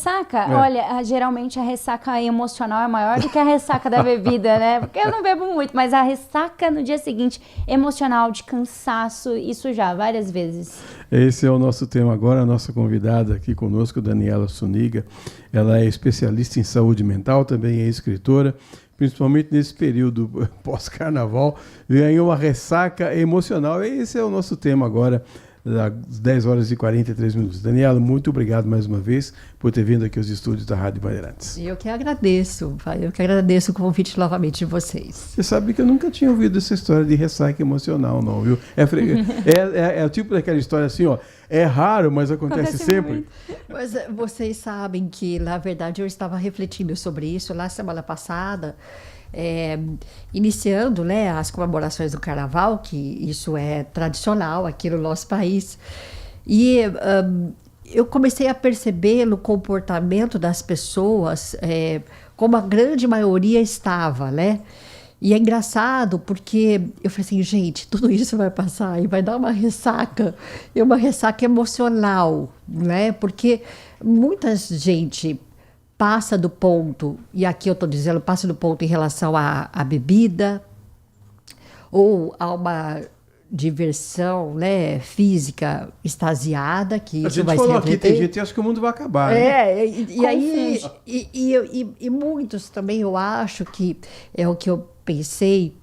ressaca, olha, geralmente a ressaca emocional é maior do que a ressaca da bebida, né? Porque eu não bebo muito, mas a ressaca no dia seguinte, emocional, de cansaço, isso já, várias vezes. Esse é o nosso tema agora, a nossa convidada aqui conosco, Daniela Suniga. Ela é especialista em saúde mental, também é escritora, principalmente nesse período pós-carnaval, ganhou uma ressaca emocional. Esse é o nosso tema agora, às 10 horas e 43 minutos. Daniela, muito obrigado mais uma vez por ter vindo aqui aos estúdios da Rádio Bandeirantes. Eu que agradeço o convite novamente de vocês. Você sabe que eu nunca tinha ouvido essa história de ressaca emocional, não, viu? É o tipo daquela história assim, ó, é raro, mas acontece sempre. Muito. Mas vocês sabem que, na verdade, eu estava refletindo sobre isso lá semana passada, iniciando, né, as comemorações do Carnaval, que isso é tradicional aqui no nosso país. E eu comecei a perceber no comportamento das pessoas como a grande maioria estava, né? E é engraçado porque eu falei assim, gente, tudo isso vai passar e vai dar uma ressaca emocional, né? Porque muita gente passa do ponto, e aqui eu estou dizendo, passa do ponto em relação à bebida ou a uma diversão, né, física extasiada, que isso vai ser. A gente falou aqui, tem gente que acha que o mundo vai acabar. Né? E muitos também, eu acho que é o que eu pensei,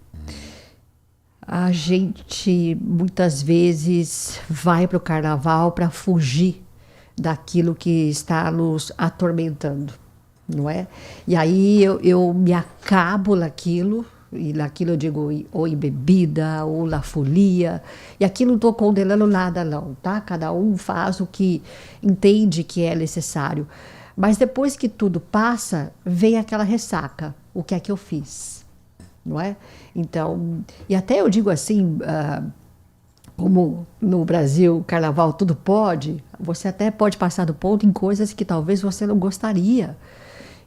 a gente muitas vezes vai para o carnaval para fugir daquilo que está nos atormentando, não é? E aí eu me acabo naquilo, e naquilo eu digo ou em bebida, ou na folia, e aqui não estou condenando nada não, tá? Cada um faz o que entende que é necessário. Mas depois que tudo passa, vem aquela ressaca, o que é que eu fiz, não é? Então, e até eu digo assim, como no Brasil, carnaval tudo pode, você até pode passar do ponto em coisas que talvez você não gostaria.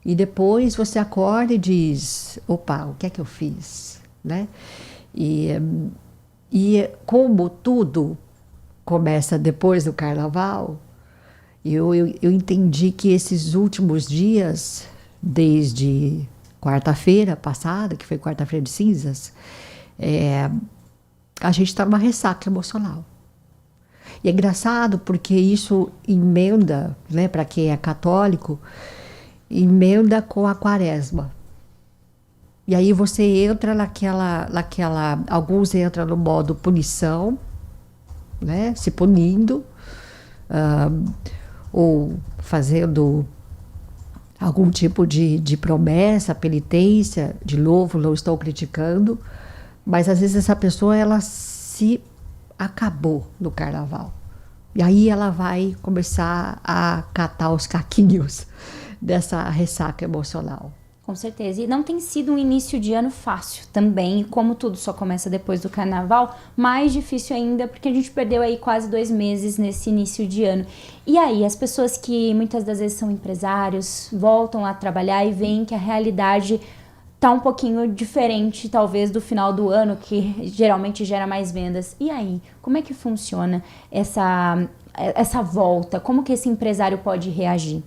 E depois você acorda e diz, opa, o que é que eu fiz? Né? E como tudo começa depois do carnaval, eu entendi que esses últimos dias, desde quarta-feira passada, que foi quarta-feira de cinzas, a gente está numa ressaca emocional. E é engraçado porque isso emenda, né, para quem é católico, emenda com a quaresma. E aí você entra naquela alguns entram no modo punição, né, se punindo, ou fazendo algum tipo de promessa, penitência, de novo, não estou criticando, mas às vezes essa pessoa ela se acabou no carnaval. E aí ela vai começar a catar os caquinhos dessa ressaca emocional. Com certeza. E não tem sido um início de ano fácil também. E como tudo só começa depois do carnaval, mais difícil ainda, porque a gente perdeu aí quase 2 meses nesse início de ano. E aí, as pessoas que muitas das vezes são empresários, voltam a trabalhar e veem que a realidade tá um pouquinho diferente, talvez, do final do ano, que geralmente gera mais vendas. E aí, como é que funciona essa volta? Como que esse empresário pode reagir?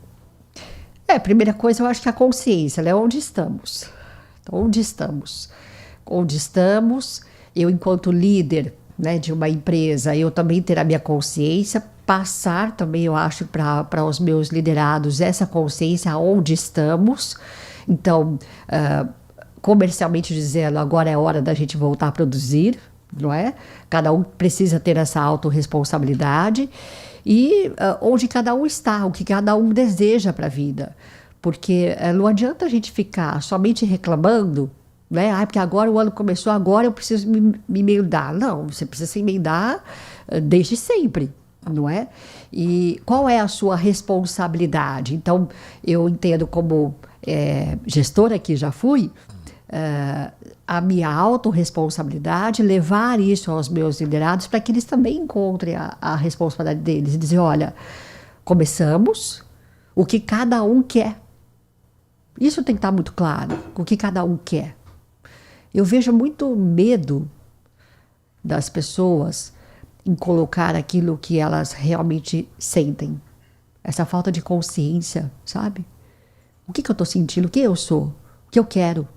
Primeira coisa, eu acho que a consciência, né? Onde estamos? Onde estamos? Eu, enquanto líder, né, de uma empresa, eu também ter a minha consciência, passar também, eu acho, para os meus liderados essa consciência, onde estamos. Então, comercialmente dizendo, agora é hora da gente voltar a produzir, não é? Cada um precisa ter essa autorresponsabilidade. E onde cada um está, o que cada um deseja para a vida. Porque não adianta a gente ficar somente reclamando, né? Porque agora o ano começou, agora eu preciso me emendar. Não, você precisa se emendar desde sempre, não é? E qual é a sua responsabilidade? Então, eu entendo como gestora que já fui, a minha autorresponsabilidade, levar isso aos meus liderados para que eles também encontrem a responsabilidade deles e dizer, olha, começamos, o que cada um quer. Isso tem que estar muito claro, o que cada um quer. Eu vejo muito medo das pessoas em colocar aquilo que elas realmente sentem. essa falta de consciência, sabe? O que eu estou sentindo? O que eu sou? O que eu quero?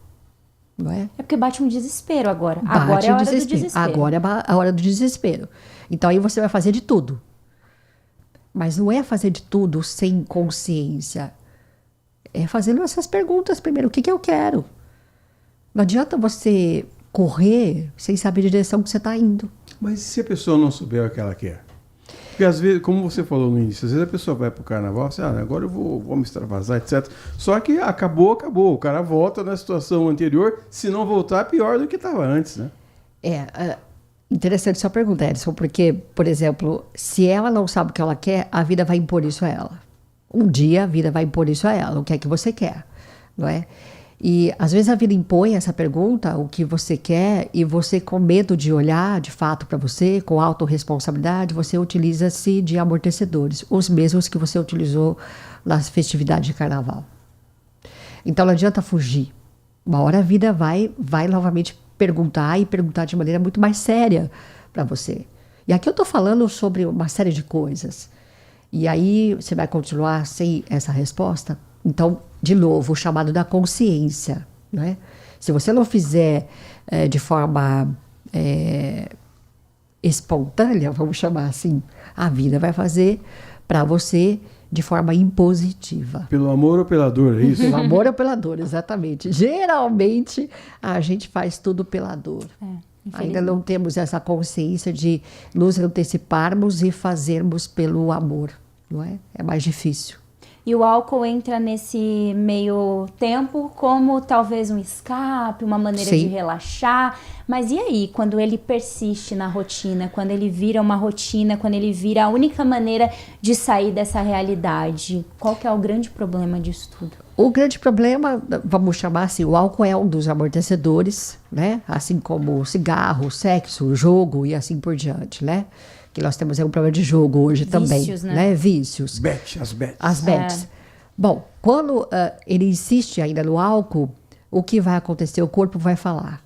Não é? É porque bate um desespero agora. Agora Bate é a o hora do desespero. Agora é a hora do desespero. Então aí você vai fazer de tudo. Mas não é fazer de tudo sem consciência. É fazendo essas perguntas primeiro. O que eu quero? Não adianta você correr sem saber a direção que você está indo. Mas e se a pessoa não souber o que ela quer? Porque às vezes, como você falou no início, às vezes a pessoa vai para o carnaval e assim, agora eu vou me extravasar, etc. Só que acabou. O cara volta na situação anterior. Se não voltar, pior do que estava antes, né? Interessante sua pergunta, Edson, porque, por exemplo, se ela não sabe o que ela quer, a vida vai impor isso a ela. Um dia a vida vai impor isso a ela, o que é que você quer, não é? E às vezes a vida impõe essa pergunta, o que você quer, e você, com medo de olhar de fato para você, com autorresponsabilidade, você utiliza-se de amortecedores, os mesmos que você utilizou nas festividades de carnaval. Então não adianta fugir. Uma hora a vida vai novamente perguntar, e perguntar de maneira muito mais séria para você. E aqui eu estou falando sobre uma série de coisas. E aí você vai continuar sem essa resposta? Então, de novo, o chamado da consciência, né? Se você não fizer de forma espontânea, vamos chamar assim, a vida vai fazer para você de forma impositiva. Pelo amor ou pela dor, é isso? Pelo amor ou pela dor, exatamente. Geralmente, a gente faz tudo pela dor. Ainda não temos essa consciência de nos anteciparmos e fazermos pelo amor, não é? É mais difícil. E o álcool entra nesse meio tempo como talvez um escape, uma maneira Sim. de relaxar. Mas e aí, quando ele persiste na rotina, quando ele vira uma rotina, quando ele vira a única maneira de sair dessa realidade? Qual que é o grande problema disso tudo? O grande problema, vamos chamar assim, o álcool é um dos amortecedores, né? Assim como o cigarro, o sexo, o jogo e assim por diante, né? Que nós temos um problema de jogo hoje também. Vícios, né? Vícios. As bets. As bets. Bom, quando ele insiste ainda no álcool, o que vai acontecer? O corpo vai falar.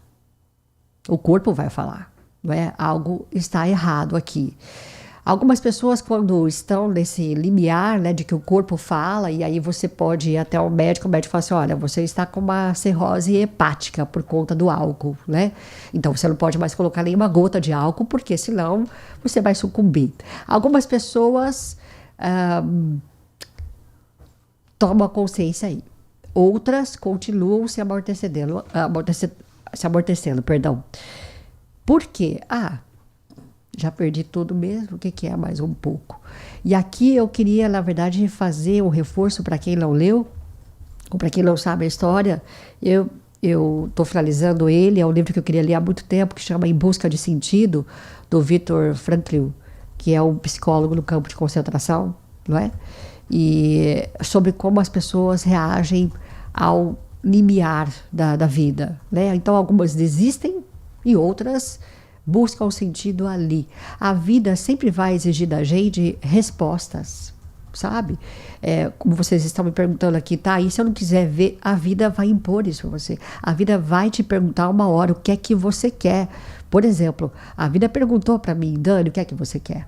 O corpo vai falar. Não é? Algo está errado aqui. Algumas pessoas, quando estão nesse limiar, né, de que o corpo fala, e aí você pode ir até o médico fala assim, olha, você está com uma cirrose hepática por conta do álcool, né? Então, você não pode mais colocar nenhuma gota de álcool, porque senão você vai sucumbir. Algumas pessoas tomam consciência aí. Outras continuam se amortecendo. Por quê? Já perdi tudo mesmo, o que é mais um pouco? E aqui eu queria, na verdade, fazer um reforço para quem não leu, ou para quem não sabe a história. Eu estou finalizando ele, é um livro que eu queria ler há muito tempo, que chama Em Busca de Sentido, do Viktor Frankl, que é um psicólogo no campo de concentração, não é? E sobre como as pessoas reagem ao limiar da vida, né? Então, algumas desistem e outras busca o sentido ali. A vida sempre vai exigir da gente respostas, sabe? Como vocês estão me perguntando aqui, tá? E se eu não quiser ver, a vida vai impor isso para você. A vida vai te perguntar uma hora o que é que você quer. Por exemplo, a vida perguntou para mim, Dani, o que é que você quer?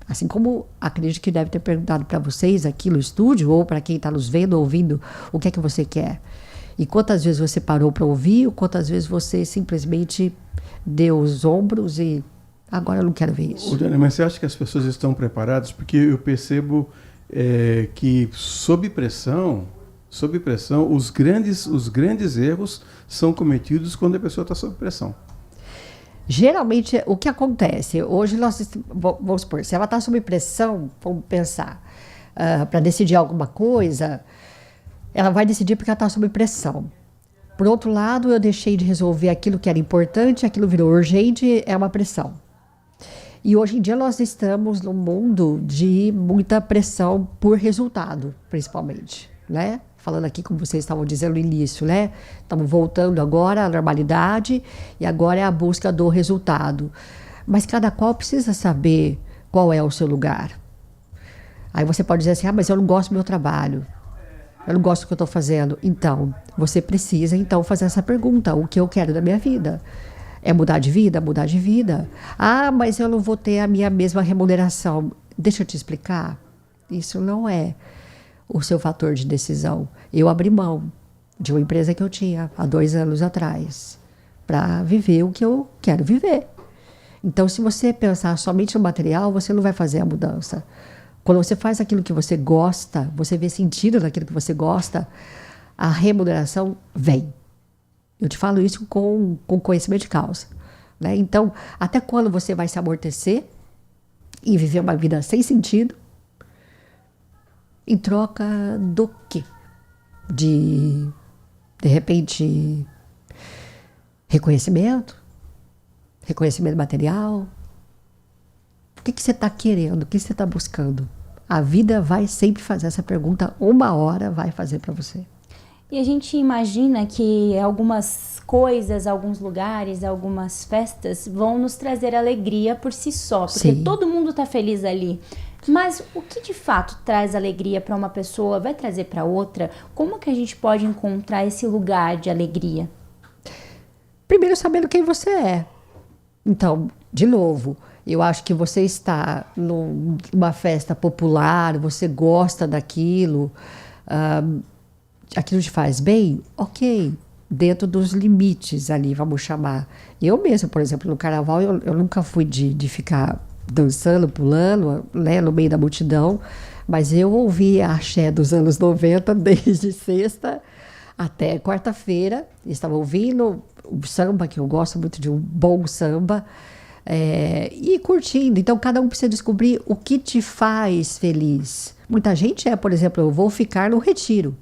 Assim como acredito que deve ter perguntado para vocês aqui no estúdio, ou para quem está nos vendo, ouvindo, o que é que você quer? E quantas vezes você parou para ouvir, ou quantas vezes você simplesmente deu os ombros e agora eu não quero ver isso. Dani, mas você acha que as pessoas estão preparadas? Porque eu percebo que sob pressão, os grandes erros são cometidos quando a pessoa está sob pressão. Geralmente, o que acontece? Hoje, vamos supor, se ela está sob pressão, vamos pensar, para decidir alguma coisa, ela vai decidir porque ela está sob pressão. Por outro lado, eu deixei de resolver aquilo que era importante, aquilo virou urgente, é uma pressão. E hoje em dia nós estamos num mundo de muita pressão por resultado, principalmente, né? Falando aqui, como vocês estavam dizendo no início, né? Estamos voltando agora à normalidade e agora é a busca do resultado. Mas cada qual precisa saber qual é o seu lugar. Aí você pode dizer assim, mas eu não gosto do meu trabalho. Eu não gosto do que eu estou fazendo. Então, você precisa fazer essa pergunta. O que eu quero da minha vida? É mudar de vida? Mudar de vida. Mas eu não vou ter a minha mesma remuneração. Deixa eu te explicar. Isso não é o seu fator de decisão. Eu abri mão de uma empresa que eu tinha há 2 anos atrás para viver o que eu quero viver. Então, se você pensar somente no material, você não vai fazer a mudança. Quando você faz aquilo que você gosta, você vê sentido naquilo que você gosta, a remuneração vem. Eu te falo isso com conhecimento de causa, né? Então, até quando você vai se amortecer e viver uma vida sem sentido, em troca do quê? De repente, reconhecimento material. O que você está querendo? O que você está buscando? A vida vai sempre fazer essa pergunta, uma hora vai fazer para você. E a gente imagina que algumas coisas, alguns lugares, algumas festas vão nos trazer alegria por si só, porque Sim. todo mundo está feliz ali. Mas o que de fato traz alegria para uma pessoa, vai trazer para outra? Como que a gente pode encontrar esse lugar de alegria? Primeiro, sabendo quem você é. Então, de novo, eu acho que você está numa festa popular, você gosta daquilo, aquilo te faz bem, ok, dentro dos limites ali, vamos chamar. Eu mesma, por exemplo, no carnaval, eu nunca fui de ficar dançando, pulando, né, no meio da multidão, mas eu ouvi a axé dos anos 90, desde sexta até quarta-feira. Estava ouvindo o samba, que eu gosto muito de um bom samba, e curtindo. Então, cada um precisa descobrir o que te faz feliz. Muita gente por exemplo, eu vou ficar no retiro.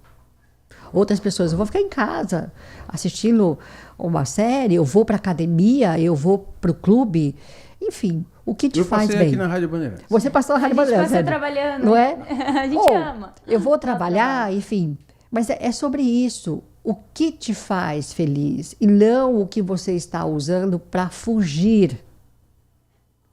Outras pessoas, eu vou ficar em casa assistindo uma série, eu vou para academia, eu vou para o clube, enfim. O que te faz bem? Eu passei aqui na Rádio Bandeirantes. Você passou na Rádio Bandeirantes. A gente passa trabalhando. Não é? A gente ama. Eu vou trabalhar, enfim. Mas é sobre isso. O que te faz feliz? E não o que você está usando para fugir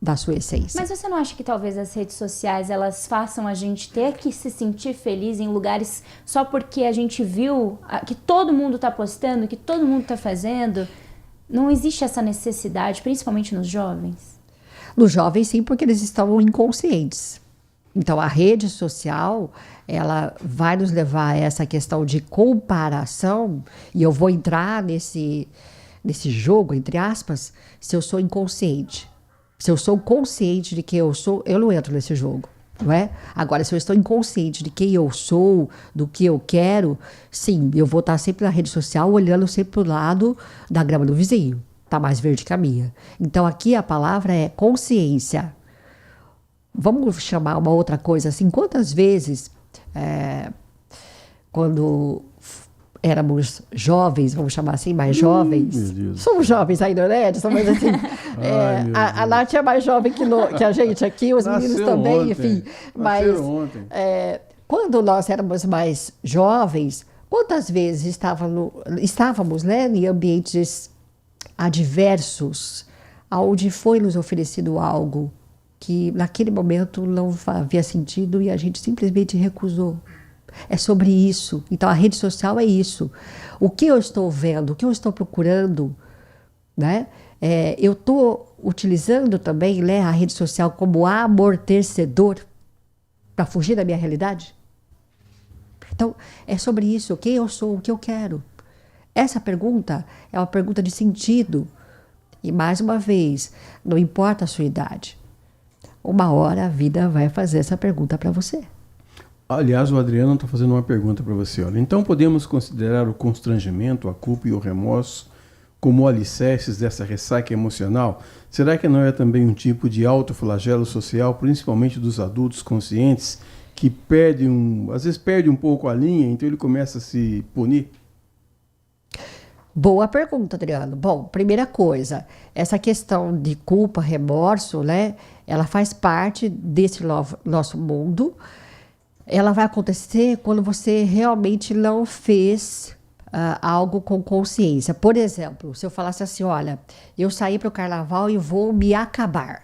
da sua essência. Mas você não acha que talvez as redes sociais, elas façam a gente ter que se sentir feliz em lugares só porque a gente viu que todo mundo está postando, que todo mundo está fazendo? Não existe essa necessidade, principalmente nos jovens? Nos jovens, sim, porque eles estão inconscientes. Então, a rede social, ela vai nos levar a essa questão de comparação, e eu vou entrar nesse jogo, entre aspas, se eu sou inconsciente. Se eu sou consciente de quem eu sou, eu não entro nesse jogo, não é? Agora, se eu estou inconsciente de quem eu sou, do que eu quero, sim, eu vou estar sempre na rede social, olhando sempre para o lado da grama do vizinho. Está mais verde que a minha. Então, aqui a palavra é consciência. Vamos chamar uma outra coisa assim. Quantas vezes, quando éramos jovens, vamos chamar assim, mais jovens. Somos jovens ainda, né, Edson? Mas assim, a Nath é mais jovem que a gente aqui, os meninos também, ontem. Enfim. Mas quando nós éramos mais jovens, quantas vezes estávamos, né, em ambientes adversos, onde foi nos oferecido algo que naquele momento não havia sentido e a gente simplesmente recusou. É sobre isso. Então, a rede social é isso. O que eu estou vendo, o que eu estou procurando, né? Eu estou utilizando também, né, a rede social como amortecedor para fugir da minha realidade? Então, é sobre isso. Quem eu sou, o que eu quero. Essa pergunta é uma pergunta de sentido. E, mais uma vez, não importa a sua idade. Uma hora a vida vai fazer essa pergunta para você. Aliás, o Adriano está fazendo uma pergunta para você. Olha, então podemos considerar o constrangimento, a culpa e o remorso como alicerces dessa ressaca emocional? Será que não é também um tipo de autoflagelo social, principalmente dos adultos conscientes, que às vezes perde um pouco a linha, então ele começa a se punir? Boa pergunta, Adriano. Bom, primeira coisa, essa questão de culpa, remorso, né? Ela faz parte desse nosso mundo. Ela vai acontecer quando você realmente não fez algo com consciência. Por exemplo, se eu falasse assim, olha, eu saí para o carnaval e vou me acabar.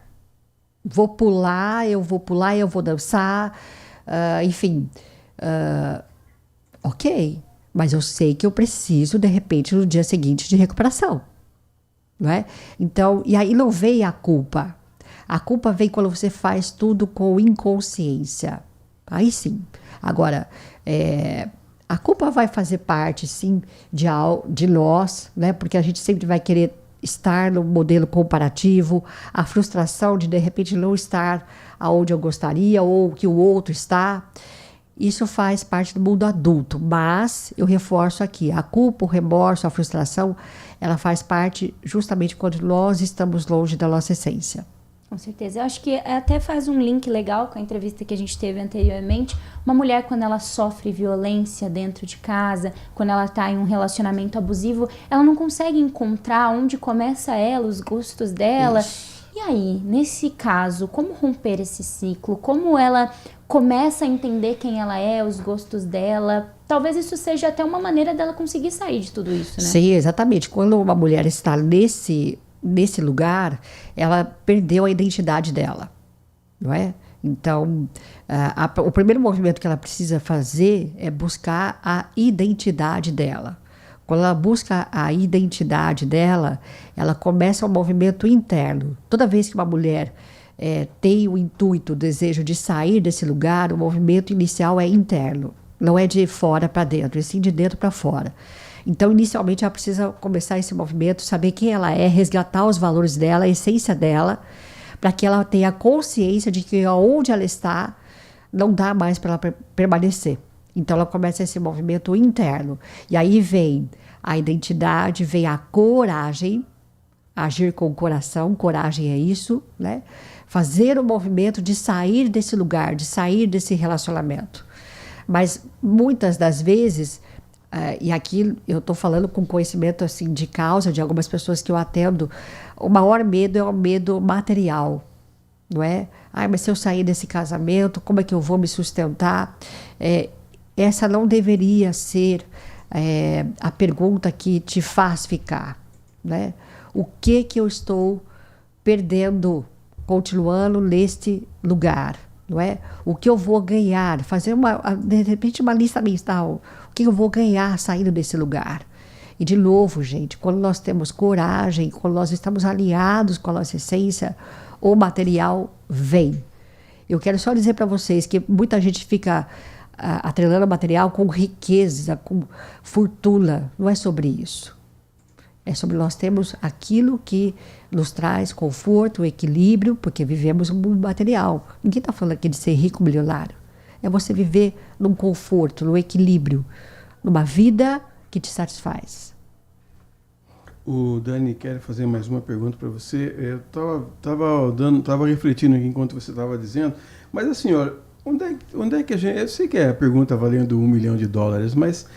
Vou pular, eu vou dançar, enfim. Ok, mas eu sei que eu preciso, de repente, no dia seguinte de recuperação. Não é? Então, e aí não vem a culpa. A culpa vem quando você faz tudo com inconsciência. Aí sim. Agora, a culpa vai fazer parte, sim, de nós, né? Porque a gente sempre vai querer estar no modelo comparativo, a frustração de repente não estar aonde eu gostaria ou que o outro está. Isso faz parte do mundo adulto, mas eu reforço aqui, a culpa, o remorso, a frustração, ela faz parte justamente quando nós estamos longe da nossa essência. Com certeza. Eu acho que até faz um link legal com a entrevista que a gente teve anteriormente. Uma mulher, quando ela sofre violência dentro de casa, quando ela está em um relacionamento abusivo, ela não consegue encontrar onde começa ela, os gostos dela. Isso. E aí, nesse caso, como romper esse ciclo? Como ela começa a entender quem ela é, os gostos dela? Talvez isso seja até uma maneira dela conseguir sair de tudo isso, né? Sim, exatamente. Quando uma mulher está nesse lugar, ela perdeu a identidade dela, não é? Então, o primeiro movimento que ela precisa fazer é buscar a identidade dela. Quando ela busca a identidade dela, ela começa um movimento interno. Toda vez que uma mulher tem o intuito, o desejo de sair desse lugar, o movimento inicial é interno. Não é de fora para dentro, e sim de dentro para fora. Então, inicialmente, ela precisa começar esse movimento, saber quem ela é, resgatar os valores dela, a essência dela, para que ela tenha consciência de que onde ela está, não dá mais para ela permanecer. Então, ela começa esse movimento interno. E aí vem a identidade, vem a coragem, agir com o coração, coragem é isso, né? Fazer o movimento de sair desse lugar, de sair desse relacionamento. Mas, muitas das vezes... e aqui eu estou falando com conhecimento assim, de causa de algumas pessoas que eu atendo. O maior medo é o medo material, não é? Mas se eu sair desse casamento, como é que eu vou me sustentar? Essa não deveria ser a pergunta que te faz ficar, né? O que eu estou perdendo continuando neste lugar? Não é? O que eu vou ganhar? Fazer de repente uma lista mental. O que eu vou ganhar saindo desse lugar? E de novo, gente, quando nós temos coragem, quando nós estamos alinhados com a nossa essência, o material vem. Eu quero só dizer para vocês que muita gente fica atrelando o material com riqueza, com fortuna. Não é sobre isso. É sobre nós termos aquilo que nos traz conforto, equilíbrio, porque vivemos um mundo material. Ninguém está falando aqui de ser rico, milionário. É você viver num conforto, num equilíbrio, numa vida que te satisfaz. O Dani quer fazer mais uma pergunta para você. Eu estava refletindo aqui enquanto você estava dizendo, mas assim, olha, onde é que a gente... Eu sei que é a pergunta valendo $1 milhão, mas...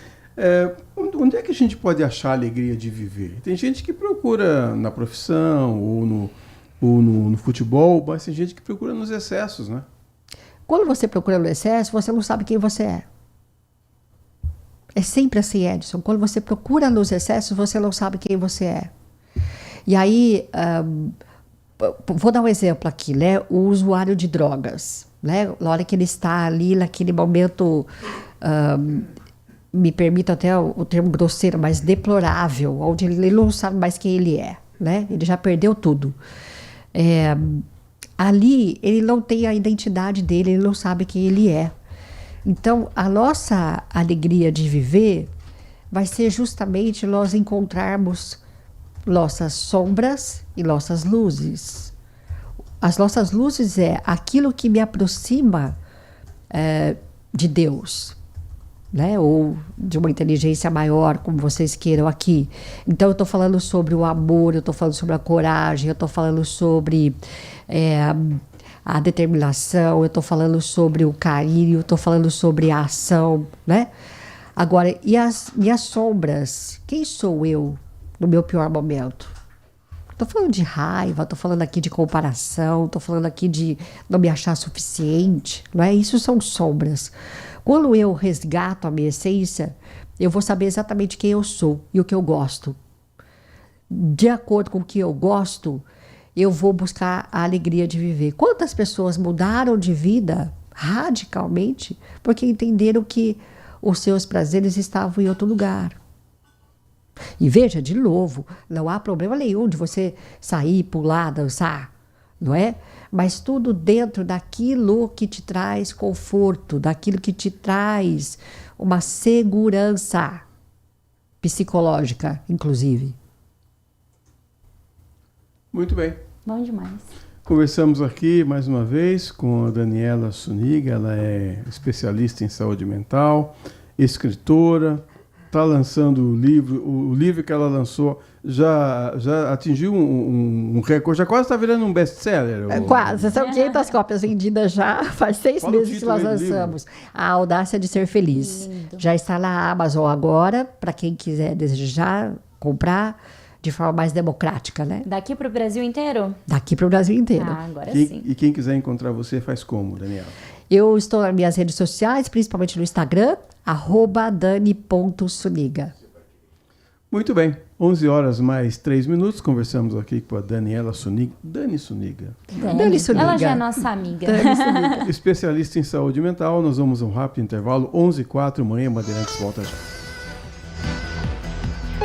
onde é que a gente pode achar a alegria de viver? Tem gente que procura na profissão ou no futebol, mas tem gente que procura nos excessos, né? Quando você procura no excesso, você não sabe quem você é. É sempre assim, Edson. Quando você procura nos excessos, você não sabe quem você é. E aí, vou dar um exemplo aqui, né? O usuário de drogas, né? Na hora que ele está ali, naquele momento... me permito até o termo grosseiro, mas deplorável, onde ele não sabe mais quem ele é, né? Ele já perdeu tudo. Ali, ele não tem a identidade dele, ele não sabe quem ele é. Então, a nossa alegria de viver vai ser justamente nós encontrarmos nossas sombras e nossas luzes. As nossas luzes é aquilo que me aproxima de Deus, né? Ou de uma inteligência maior, como vocês queiram aqui. Então, eu estou falando sobre o amor, eu estou falando sobre a coragem, eu estou falando sobre a determinação, eu estou falando sobre o carinho, eu estou falando sobre a ação, né? Agora, e as minhas sombras? Quem sou eu no meu pior momento? Estou falando de raiva, estou falando aqui de comparação, estou falando aqui de não me achar suficiente, não é? Isso são sombras. Quando eu resgato a minha essência, eu vou saber exatamente quem eu sou e o que eu gosto. De acordo com o que eu gosto, eu vou buscar a alegria de viver. Quantas pessoas mudaram de vida radicalmente porque entenderam que os seus prazeres estavam em outro lugar? E veja, de novo, não há problema nenhum de você sair, pular, dançar. não é? Mas tudo dentro daquilo que te traz conforto, daquilo que te traz uma segurança psicológica, inclusive. Muito bem. Bom demais. Conversamos aqui mais uma vez com a Daniela Suniga, ela é especialista em saúde mental, escritora, está lançando o livro que ela lançou já atingiu um recorde, já quase está virando um best-seller. Quase, são 500 cópias vendidas já, faz 6 Fala o meses que título nós aí do lançamos. A Audácia de Ser Feliz. Lindo. Já está na Amazon agora, para quem quiser desejar comprar de forma mais democrática, né? Daqui pro Brasil inteiro? Daqui para o Brasil inteiro. Ah, agora E sim. quem quiser encontrar você faz como, Daniela? Eu estou nas minhas redes sociais, principalmente no Instagram, @dani.suniga. Muito bem, 11 horas mais 3 minutos, conversamos aqui com a Daniela Suniga. Dani Suniga. Dani Suniga. Ela já é nossa amiga. Especialista em saúde mental, nós vamos a um rápido intervalo, 11h04, amanhã Bandeirantes volta já.